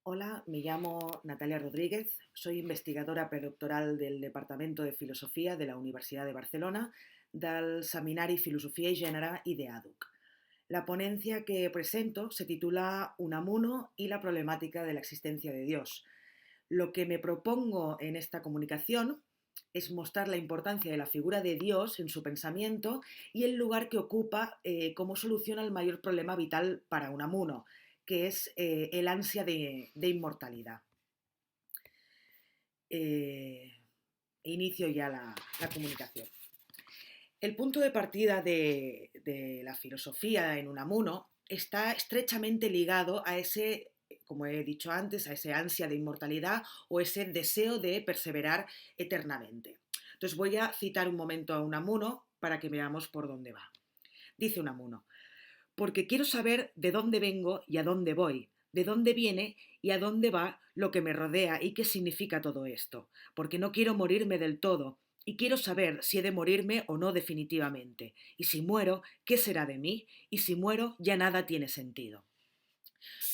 Hola, me llamo Natalia Rodríguez, soy investigadora predoctoral del Departamento de Filosofia de la Universitat de Barcelona, del Seminari Filosofia i Gènere i d'EADUC. La ponencia que presento se titula Unamuno y la problemática de la existencia de Dios. Lo que me propongo en esta comunicación es mostrar la importancia de la figura de Dios en su pensamiento y el lugar que ocupa como solución al mayor problema vital para Unamuno, que es el ansia de inmortalidad. Eh, Inicio ya la comunicación. El punto de partida de la filosofía en Unamuno está estrechamente ligado a ese, como he dicho antes, a ese ansia de inmortalidad o ese deseo de perseverar eternamente. Entonces voy a citar un momento a Unamuno para que veamos por dónde va. Dice Unamuno: porque quiero saber de dónde vengo y a dónde voy, de dónde viene y a dónde va lo que me rodea y qué significa todo esto, porque no quiero morirme del todo y quiero saber si he de morirme o no definitivamente, y si muero, ¿qué será de mí? Y si muero, ya nada tiene sentido.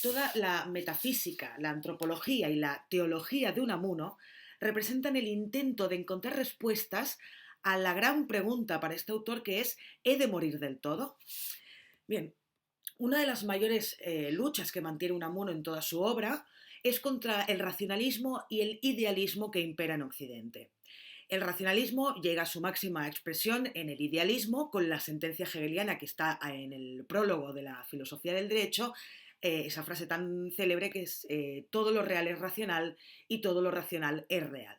Toda la metafísica, la antropología y la teología de Unamuno representan el intento de encontrar respuestas a la gran pregunta para este autor, que es: ¿he de morir del todo? Bien, una de las mayores luchas que mantiene Unamuno en toda su obra es contra el racionalismo y el idealismo que impera en Occidente. El racionalismo llega a su máxima expresión en el idealismo, con la sentencia hegeliana que está en el prólogo de la filosofía del derecho, esa frase tan célebre que es todo lo real es racional y todo lo racional es real.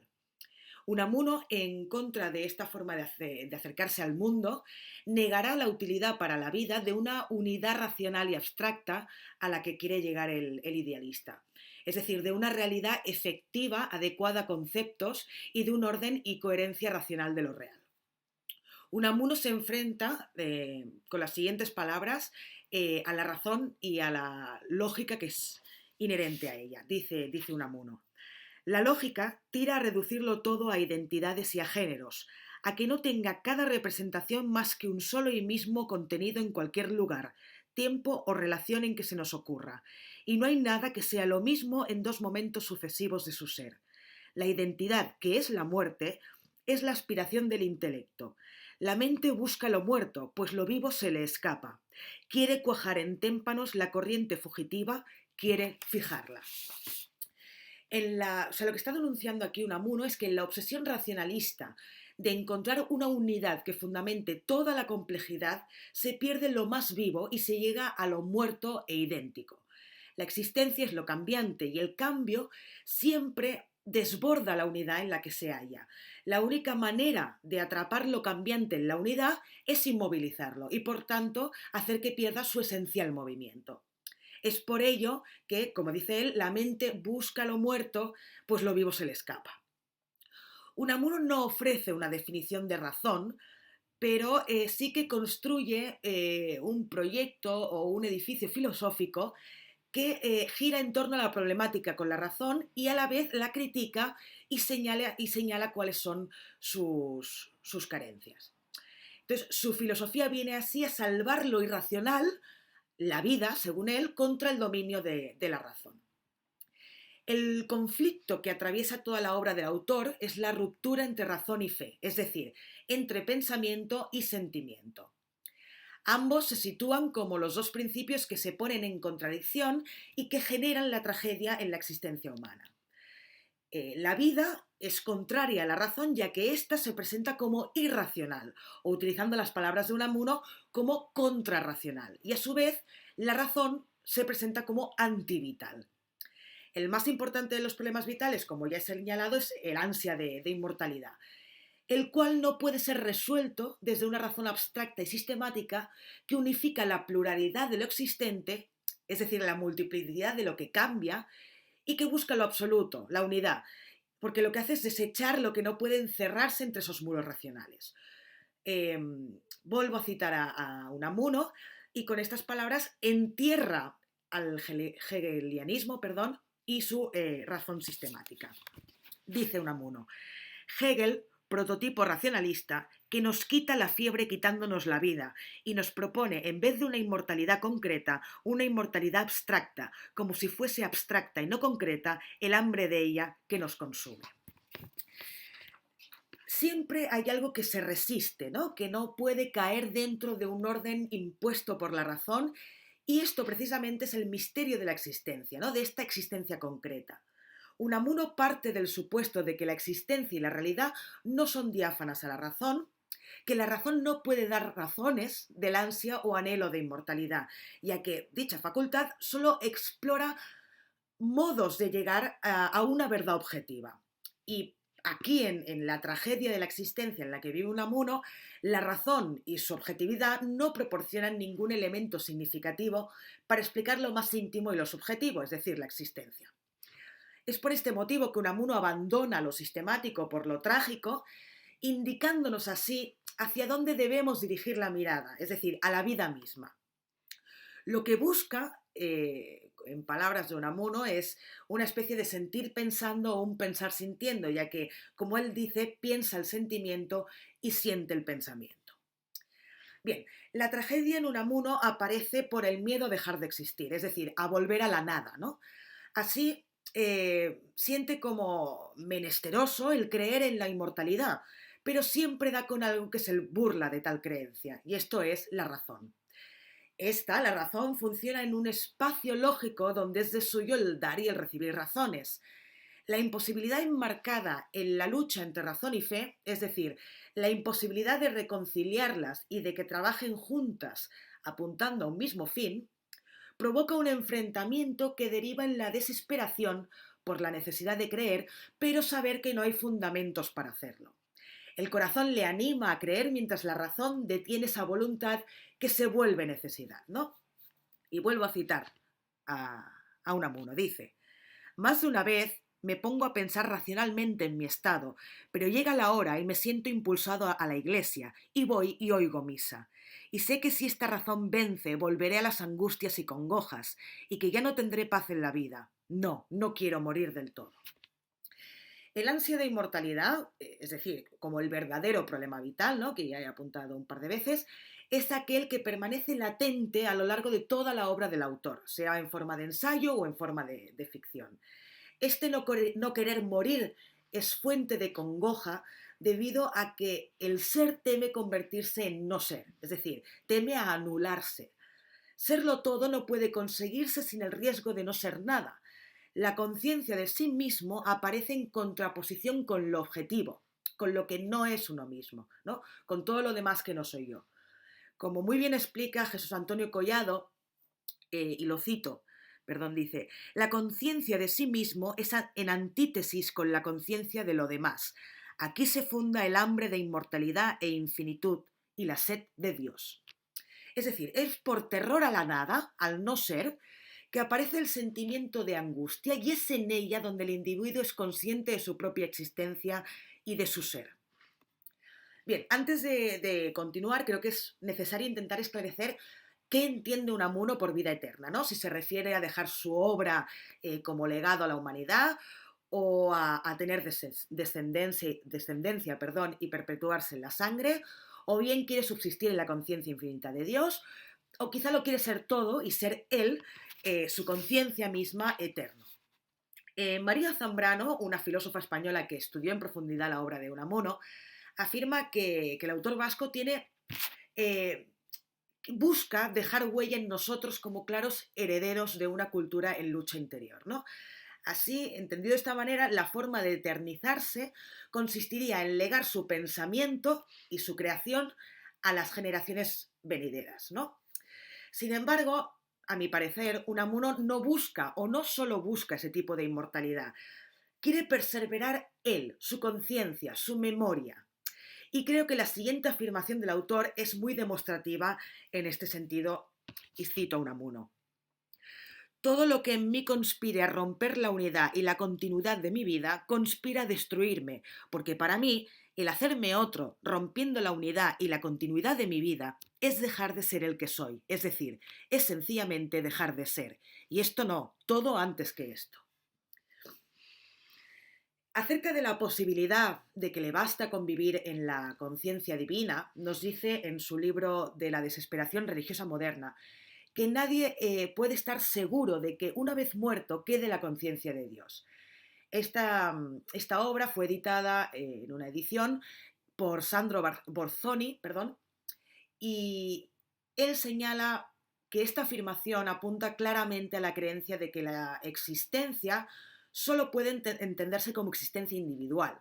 Unamuno, en contra de esta forma de acercarse al mundo, negará la utilidad para la vida de una unidad racional y abstracta a la que quiere llegar el idealista. Es decir, de una realidad efectiva, adecuada a conceptos y de un orden y coherencia racional de lo real. Unamuno se enfrenta, con las siguientes palabras, a la razón y a la lógica que es inherente a ella. Dice Unamuno: la lógica tira a reducirlo todo a identidades y a géneros, a que no tenga cada representación más que un solo y mismo contenido en cualquier lugar, tiempo o relación en que se nos ocurra, y no hay nada que sea lo mismo en dos momentos sucesivos de su ser. La identidad, que es la muerte, es la aspiración del intelecto. La mente busca lo muerto, pues lo vivo se le escapa. Quiere cuajar en témpanos la corriente fugitiva, quiere fijarla. Lo que está denunciando aquí Unamuno es que en la obsesión racionalista de encontrar una unidad que fundamente toda la complejidad, se pierde lo más vivo y se llega a lo muerto e idéntico. La existencia es lo cambiante y el cambio siempre desborda la unidad en la que se halla. La única manera de atrapar lo cambiante en la unidad es inmovilizarlo y, por tanto, hacer que pierda su esencial movimiento. Es por ello que, como dice él, la mente busca lo muerto, pues lo vivo se le escapa. Unamuno no ofrece una definición de razón, pero sí que construye un proyecto o un edificio filosófico que gira en torno a la problemática con la razón y a la vez la critica y señala cuáles son sus carencias. Entonces, su filosofía viene así a salvar lo irracional, la vida, según él, contra el dominio de la razón. El conflicto que atraviesa toda la obra del autor es la ruptura entre razón y fe, es decir, entre pensamiento y sentimiento. Ambos se sitúan como los dos principios que se ponen en contradicción y que generan la tragedia en la existencia humana. La vida es contraria a la razón, ya que ésta se presenta como irracional, o, utilizando las palabras de Unamuno, como contrarracional, y a su vez la razón se presenta como antivital. El más importante de los problemas vitales, como ya he señalado, es el ansia de inmortalidad, el cual no puede ser resuelto desde una razón abstracta y sistemática que unifica la pluralidad de lo existente, es decir, la multiplicidad de lo que cambia, y que busca lo absoluto, la unidad, porque lo que hace es desechar lo que no puede encerrarse entre esos muros racionales. Eh, Vuelvo a citar a Unamuno, y con estas palabras entierra al hegelianismo, y su razón sistemática. Dice Unamuno: Hegel prototipo racionalista que nos quita la fiebre quitándonos la vida y nos propone, en vez de una inmortalidad concreta, una inmortalidad abstracta, como si fuese abstracta y no concreta el hambre de ella que nos consume. Siempre hay algo que se resiste, ¿no? Que no puede caer dentro de un orden impuesto por la razón, y esto precisamente es el misterio de la existencia, ¿no? De esta existencia concreta. Unamuno parte del supuesto de que la existencia y la realidad no son diáfanas a la razón, que la razón no puede dar razones del ansia o anhelo de inmortalidad, ya que dicha facultad solo explora modos de llegar a una verdad objetiva. Y aquí, en la tragedia de la existencia en la que vive Unamuno, la razón y su objetividad no proporcionan ningún elemento significativo para explicar lo más íntimo y lo subjetivo, es decir, la existencia. Es por este motivo que Unamuno abandona lo sistemático por lo trágico, indicándonos así hacia dónde debemos dirigir la mirada, es decir, a la vida misma. Lo que busca, en palabras de Unamuno, es una especie de sentir pensando o un pensar sintiendo, ya que, como él dice, piensa el sentimiento y siente el pensamiento. Bien, la tragedia en Unamuno aparece por el miedo a dejar de existir, es decir, a volver a la nada, ¿no? Así, siente como menesteroso el creer en la inmortalidad, pero siempre da con algo que se burla de tal creencia, y esto es la razón. La razón, funciona en un espacio lógico donde es de suyo el dar y el recibir razones. La imposibilidad enmarcada en la lucha entre razón y fe, es decir, la imposibilidad de reconciliarlas y de que trabajen juntas apuntando a un mismo fin, provoca un enfrentamiento que deriva en la desesperación por la necesidad de creer, pero saber que no hay fundamentos para hacerlo. El corazón le anima a creer mientras la razón detiene esa voluntad que se vuelve necesidad, ¿no? Y vuelvo a citar a Unamuno. Dice: más de una vez me pongo a pensar racionalmente en mi estado, pero llega la hora y me siento impulsado a la iglesia, y voy y oigo misa. Y sé que si esta razón vence, volveré a las angustias y congojas, y que ya no tendré paz en la vida. No, no quiero morir del todo. El ansia de inmortalidad, es decir, como el verdadero problema vital, ¿no?, que ya he apuntado un par de veces, es aquel que permanece latente a lo largo de toda la obra del autor, sea en forma de ensayo o en forma de ficción. Este no querer morir es fuente de congoja debido a que el ser teme convertirse en no ser, es decir, teme a anularse. Serlo todo no puede conseguirse sin el riesgo de no ser nada. La conciencia de sí mismo aparece en contraposición con lo objetivo, con lo que no es uno mismo, ¿no?, con todo lo demás que no soy yo. Como muy bien explica Jesús Antonio Collado, y lo cito, perdón, dice: la conciencia de sí mismo es en antítesis con la conciencia de lo demás. Aquí se funda el hambre de inmortalidad e infinitud y la sed de Dios. Es decir, es por terror a la nada, al no ser, que aparece el sentimiento de angustia, y es en ella donde el individuo es consciente de su propia existencia y de su ser. Bien, antes de continuar, creo que es necesario intentar esclarecer qué entiende Unamuno por vida eterna, ¿no? Si se refiere a dejar su obra como legado a la humanidad, o a tener descendencia, y perpetuarse en la sangre, o bien quiere subsistir en la conciencia infinita de Dios, o quizá lo quiere ser todo y ser él, su conciencia misma, eterno. María Zambrano, una filósofa española que estudió en profundidad la obra de Unamuno, afirma que el autor vasco busca dejar huella en nosotros como claros herederos de una cultura en lucha interior, ¿no? Así, entendido de esta manera, la forma de eternizarse consistiría en legar su pensamiento y su creación a las generaciones venideras, ¿no? Sin embargo, a mi parecer, Unamuno no busca, o no solo busca, ese tipo de inmortalidad. Quiere perseverar él, su conciencia, su memoria. Y creo que la siguiente afirmación del autor es muy demostrativa en este sentido, y cito a Unamuno: todo lo que en mí conspire a romper la unidad y la continuidad de mi vida, conspira a destruirme, porque para mí, el hacerme otro, rompiendo la unidad y la continuidad de mi vida, es dejar de ser el que soy, es decir, es sencillamente dejar de ser. Y esto no, todo antes que esto. Acerca de la posibilidad de que le basta convivir en la conciencia divina, nos dice en su libro de la desesperación religiosa moderna que nadie puede estar seguro de que una vez muerto quede la conciencia de Dios. Esta obra fue editada en una edición por Sandro Borzoni, y él señala que esta afirmación apunta claramente a la creencia de que la existencia solo puede entenderse como existencia individual.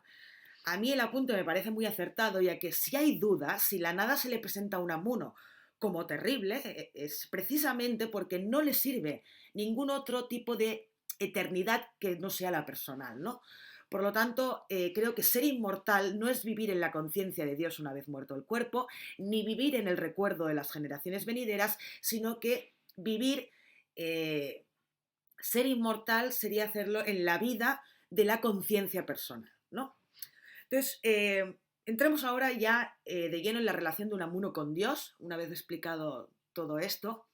A mí el apunte me parece muy acertado, ya que si hay dudas, si la nada se le presenta a Unamuno como terrible, es precisamente porque no le sirve ningún otro tipo de eternidad que no sea la personal, ¿no? Por lo tanto, creo que ser inmortal no es vivir en la conciencia de Dios una vez muerto el cuerpo, ni vivir en el recuerdo de las generaciones venideras, sino que vivir, ser inmortal sería hacerlo en la vida de la conciencia personal, ¿no? Entonces, entremos ahora ya de lleno en la relación de Unamuno con Dios, una vez explicado todo esto.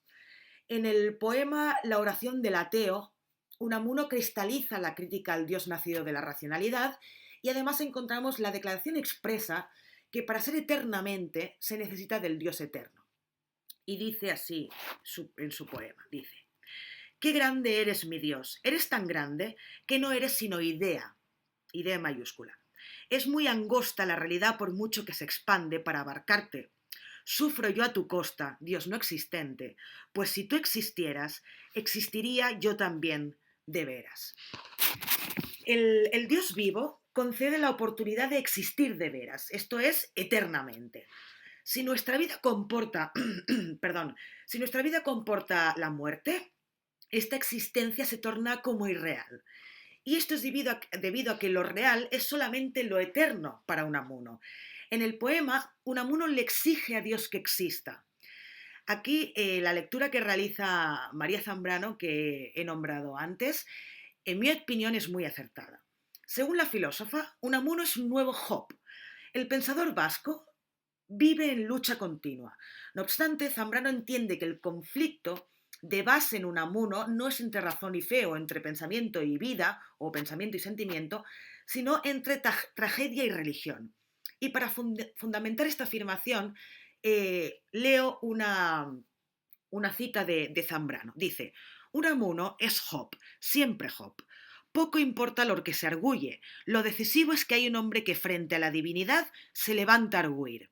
En el poema La oración del ateo, Unamuno cristaliza la crítica al Dios nacido de la racionalidad y además encontramos la declaración expresa que para ser eternamente se necesita del Dios eterno. Y dice así en su poema, dice: «Qué grande eres, mi Dios, eres tan grande que no eres sino idea, idea mayúscula. Es muy angosta la realidad por mucho que se expande para abarcarte. Sufro yo a tu costa, Dios no existente, pues si tú existieras, existiría yo también de veras». El Dios vivo concede la oportunidad de existir de veras, esto es, eternamente. Si nuestra vida comporta, si nuestra vida comporta la muerte, esta existencia se torna como irreal. Y esto es debido a que lo real es solamente lo eterno para Unamuno. En el poema, Unamuno le exige a Dios que exista. Aquí la lectura que realiza María Zambrano, que he nombrado antes, en mi opinión es muy acertada. Según la filósofa, Unamuno es un nuevo Job. El pensador vasco vive en lucha continua. No obstante, Zambrano entiende que el conflicto de base en Unamuno no es entre razón y fe o entre pensamiento y vida o pensamiento y sentimiento, sino entre tragedia y religión. Y para fundamentar esta afirmación, leo una cita de Zambrano. Dice: «Unamuno es Job, siempre Job. Poco importa lo que se arguye, lo decisivo es que hay un hombre que frente a la divinidad se levanta a arguir.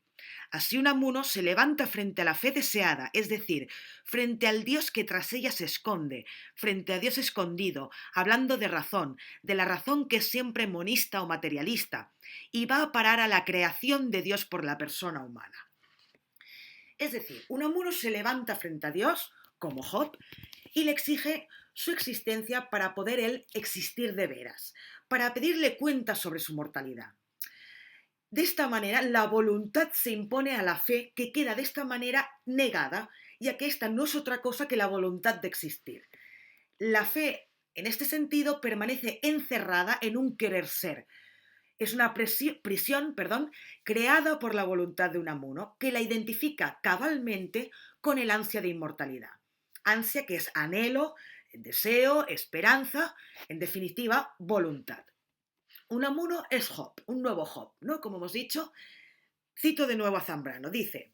Así Unamuno se levanta frente a la fe deseada, es decir, frente al Dios que tras ella se esconde, frente a Dios escondido, hablando de la razón que es siempre monista o materialista, y va a parar a la creación de Dios por la persona humana». Es decir, Unamuno se levanta frente a Dios, como Job, y le exige su existencia para poder él existir de veras, para pedirle cuentas sobre su mortalidad. De esta manera, la voluntad se impone a la fe, que queda de esta manera negada, ya que esta no es otra cosa que la voluntad de existir. La fe, en este sentido, permanece encerrada en un querer ser. Es una prisión, creada por la voluntad de Unamuno, que la identifica cabalmente con el ansia de inmortalidad. Ansia que es anhelo, deseo, esperanza, en definitiva, voluntad. Unamuno es Job, un nuevo Job, ¿no? Como hemos dicho, cito de nuevo a Zambrano, dice: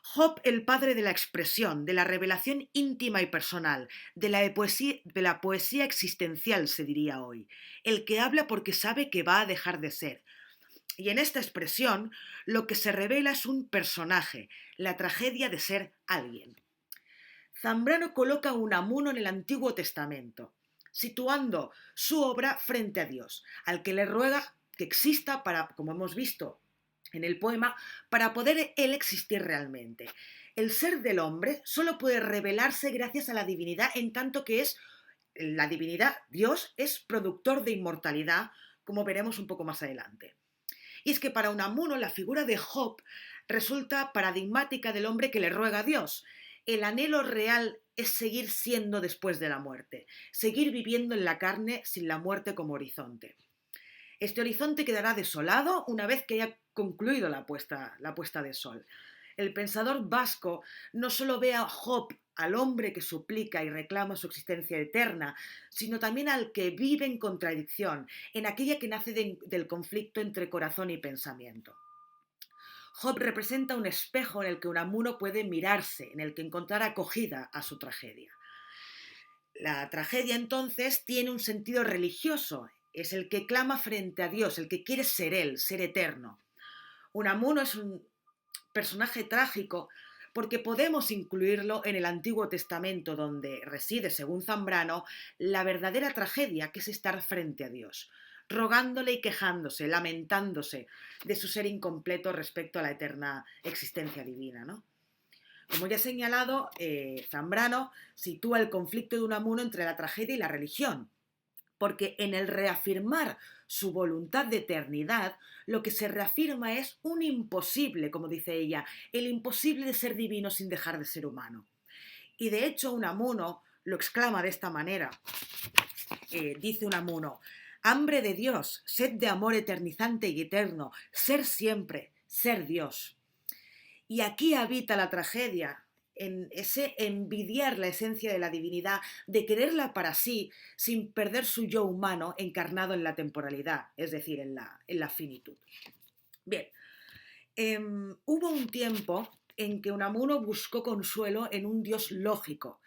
«Job, el padre de la expresión, de la revelación íntima y personal, de la poesía existencial, se diría hoy, el que habla porque sabe que va a dejar de ser». Y en esta expresión, lo que se revela es un personaje, la tragedia de ser alguien. Zambrano coloca a Unamuno en el Antiguo Testamento, situando su obra frente a Dios, al que le ruega que exista para, como hemos visto en el poema, para poder él existir realmente. El ser del hombre solo puede revelarse gracias a la divinidad, en tanto que es la divinidad, Dios, es productor de inmortalidad, como veremos un poco más adelante. Y es que para Unamuno la figura de Job resulta paradigmática del hombre que le ruega a Dios. El anhelo real es seguir siendo después de la muerte, seguir viviendo en la carne sin la muerte como horizonte. Este horizonte quedará desolado una vez que haya concluido la puesta de sol. El pensador vasco no solo ve a Job al hombre que suplica y reclama su existencia eterna, sino también al que vive en contradicción, en aquella que nace del conflicto entre corazón y pensamiento. Job representa un espejo en el que Unamuno puede mirarse, en el que encontrar acogida a su tragedia. La tragedia entonces tiene un sentido religioso, es el que clama frente a Dios, el que quiere ser él, ser eterno. Unamuno es un personaje trágico porque podemos incluirlo en el Antiguo Testamento, donde reside, según Zambrano, la verdadera tragedia, que es estar frente a Dios, rogándole y quejándose, lamentándose de su ser incompleto respecto a la eterna existencia divina, ¿no? Como ya he señalado, Zambrano sitúa el conflicto de Unamuno entre la tragedia y la religión, porque en el reafirmar su voluntad de eternidad, lo que se reafirma es un imposible, como dice ella, el imposible de ser divino sin dejar de ser humano. Y de hecho Unamuno lo exclama de esta manera. Dice Unamuno: hambre de Dios, sed de amor eternizante y eterno, ser siempre, ser Dios. Y aquí habita la tragedia, en ese envidiar la esencia de la divinidad, de quererla para sí, sin perder su yo humano encarnado en la temporalidad, es decir, en la finitud. Bien, hubo un tiempo en que Unamuno buscó consuelo en un Dios lógico,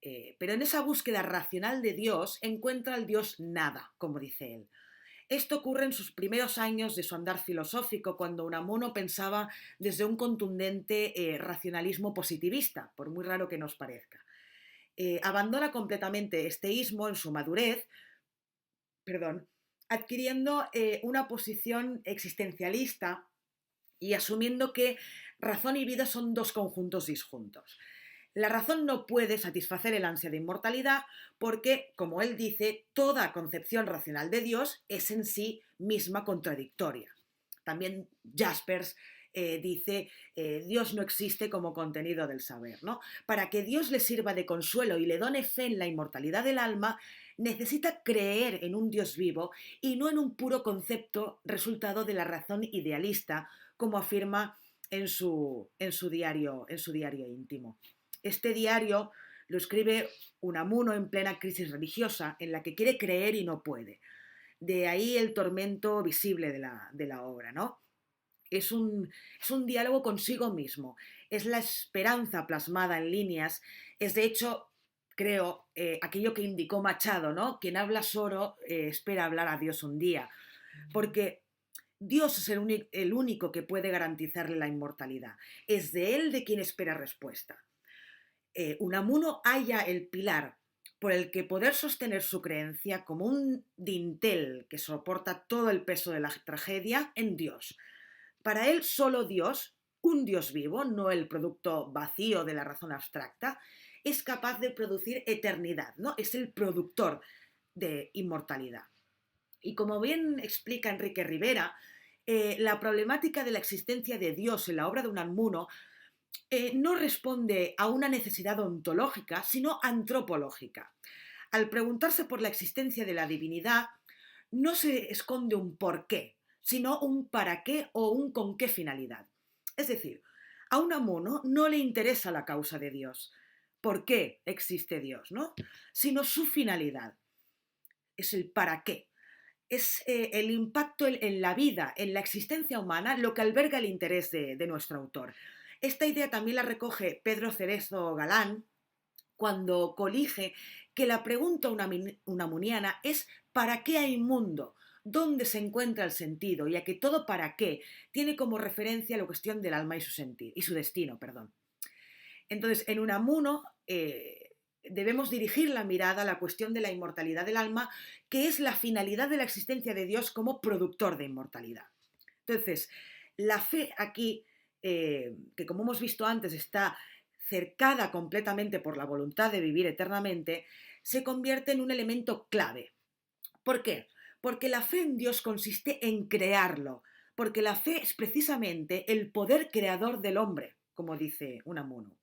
pero en esa búsqueda racional de Dios encuentra al Dios nada, como dice él. Esto ocurre en sus primeros años de su andar filosófico, cuando Unamuno pensaba desde un contundente racionalismo positivista, por muy raro que nos parezca. Abandona completamente este ismo en su madurez, adquiriendo una posición existencialista y asumiendo que razón y vida son dos conjuntos disjuntos. La razón no puede satisfacer el ansia de inmortalidad porque, como él dice, toda concepción racional de Dios es en sí misma contradictoria. También Jaspers dice, Dios no existe como contenido del saber, ¿no? Para que Dios le sirva de consuelo y le done fe en la inmortalidad del alma, necesita creer en un Dios vivo y no en un puro concepto resultado de la razón idealista, como afirma en su diario íntimo. Este diario lo escribe Unamuno en plena crisis religiosa, en la que quiere creer y no puede. De ahí el tormento visible de la obra, ¿no? Es un diálogo consigo mismo, es la esperanza plasmada en líneas, es de hecho, creo, aquello que indicó Machado, ¿no? Quien habla solo espera hablar a Dios un día, porque Dios es el único que puede garantizarle la inmortalidad, es de él de quien espera respuesta. Unamuno halla el pilar por el que poder sostener su creencia como un dintel que soporta todo el peso de la tragedia en Dios. Para él solo Dios, un Dios vivo, no el producto vacío de la razón abstracta, es capaz de producir eternidad, ¿no? Es el productor de inmortalidad. Y como bien explica Enrique Rivera, la problemática de la existencia de Dios en la obra de Unamuno no responde a una necesidad ontológica, sino antropológica. Al preguntarse por la existencia de la divinidad, no se esconde un por qué, sino un para qué o un con qué finalidad. Es decir, a Unamuno no le interesa la causa de Dios, por qué existe Dios, ¿no? Sino su finalidad. Es el para qué. Es el impacto en la vida, en la existencia humana, lo que alberga el interés de nuestro autor. Esta idea también la recoge Pedro Cerezo Galán cuando colige que la pregunta unamuniana es ¿para qué hay mundo? ¿Dónde se encuentra el sentido? Ya que todo para qué tiene como referencia la cuestión del alma y su destino. Entonces, en Unamuno debemos dirigir la mirada a la cuestión de la inmortalidad del alma, que es la finalidad de la existencia de Dios como productor de inmortalidad. Entonces, la fe aquí, que como hemos visto antes está cercada completamente por la voluntad de vivir eternamente, se convierte en un elemento clave. ¿Por qué? Porque la fe en Dios consiste en crearlo, porque la fe es precisamente el poder creador del hombre, como dice Unamuno.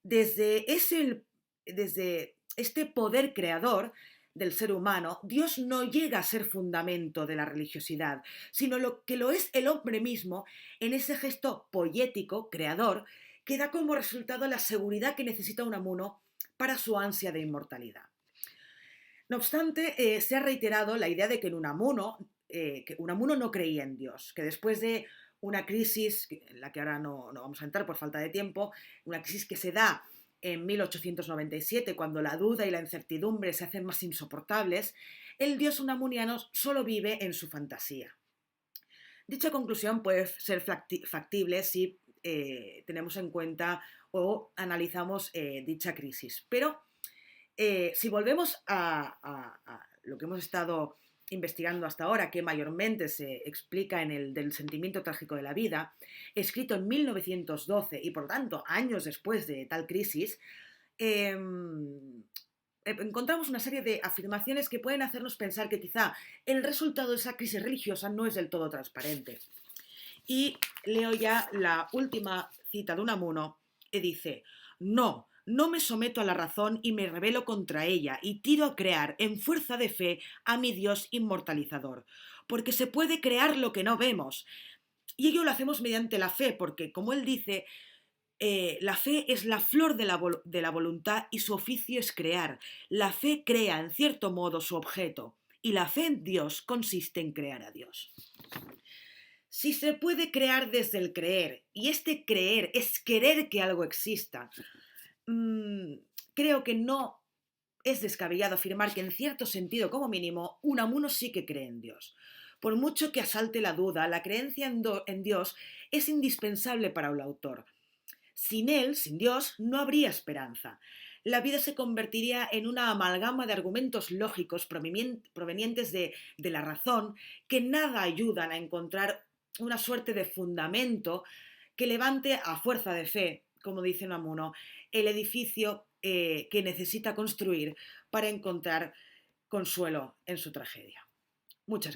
Desde este poder creador del ser humano, Dios no llega a ser fundamento de la religiosidad, sino lo que lo es el hombre mismo en ese gesto poético, creador, que da como resultado la seguridad que necesita Unamuno para su ansia de inmortalidad. No obstante, se ha reiterado la idea de que Unamuno no creía en Dios, que después de una crisis, en la que ahora no vamos a entrar por falta de tiempo, una crisis que se da en 1897, cuando la duda y la incertidumbre se hacen más insoportables, el dios unamuniano solo vive en su fantasía. Dicha conclusión puede ser factible si tenemos en cuenta o analizamos dicha crisis. Pero si volvemos a lo que hemos estado investigando hasta ahora, que mayormente se explica en el del sentimiento trágico de la vida, escrito en 1912 y por lo tanto años después de tal crisis, encontramos una serie de afirmaciones que pueden hacernos pensar que quizá el resultado de esa crisis religiosa no es del todo transparente. Y leo ya la última cita de Unamuno, que dice: no me someto a la razón y me rebelo contra ella y tiro a crear en fuerza de fe a mi Dios inmortalizador, porque se puede crear lo que no vemos. Y ello lo hacemos mediante la fe, porque, como él dice, la fe es la flor de la voluntad y su oficio es crear. La fe crea, en cierto modo, su objeto, y la fe en Dios consiste en crear a Dios. Si se puede crear desde el creer, y este creer es querer que algo exista, creo que no es descabellado afirmar que en cierto sentido, como mínimo, Unamuno sí que cree en Dios. Por mucho que asalte la duda, la creencia en Dios es indispensable para el autor. Sin él, sin Dios, no habría esperanza. La vida se convertiría en una amalgama de argumentos lógicos provenientes de la razón que nada ayudan a encontrar una suerte de fundamento que levante a fuerza de fe, como dice Unamuno, el edificio que necesita construir para encontrar consuelo en su tragedia. Muchas gracias.